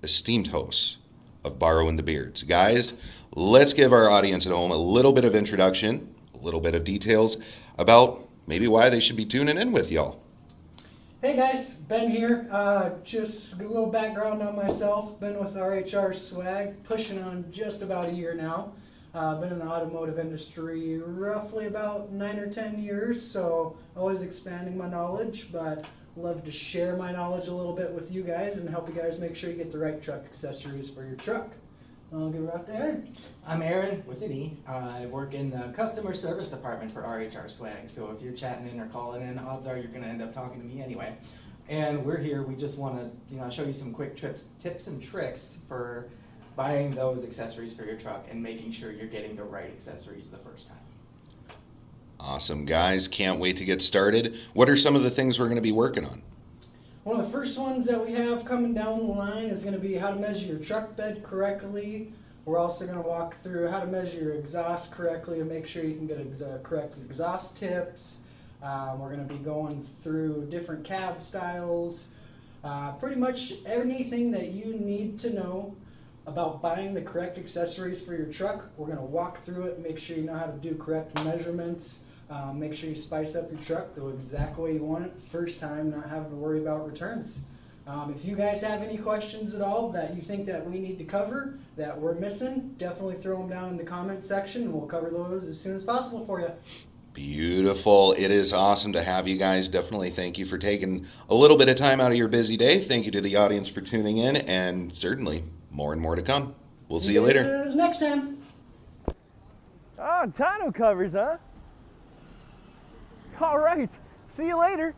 esteemed hosts of Borrowin the Beards. Guys, let's give our audience at home a little bit of introduction, a little bit of details about maybe why they should be tuning in with y'all. Hey guys, Ben here. Just a little background on myself. Been with RHR Swag, pushing on just about a year now. Been in the automotive industry roughly about 9 or 10 years, so always expanding my knowledge, but love to share my knowledge a little bit with you guys and help you guys make sure you get the right truck accessories for your truck. I'll give it out to Aaron. I'm Aaron with an E. I work in the customer service department for RHR Swag. So if you're chatting in or calling in, odds are you're going to end up talking to me anyway. And we're here. We just want to, show you some quick tips and tricks for buying those accessories for your truck and making sure you're getting the right accessories the first time. Awesome, guys. Can't wait to get started. What are some of the things we're going to be working on? One of the first ones that we have coming down the line is going to be how to measure your truck bed correctly. We're also going to walk through how to measure your exhaust correctly to make sure you can get correct exhaust tips. We're going to be going through different cab styles. Pretty much anything that you need to know about buying the correct accessories for your truck. We're going to walk through it, make sure you know how to do correct measurements. Make sure you spice up your truck the exact way you want it the first time, not having to worry about returns. If you guys have any questions at all that you think that we need to cover, that we're missing, definitely throw them down in the comment section and we'll cover those as soon as possible for you. Beautiful. It is awesome to have you guys. Definitely thank you for taking a little bit of time out of your busy day. Thank you to the audience for tuning in, and certainly more and more to come. We'll see you later. Next time. Oh, tonneau covers, huh? All right. See you later.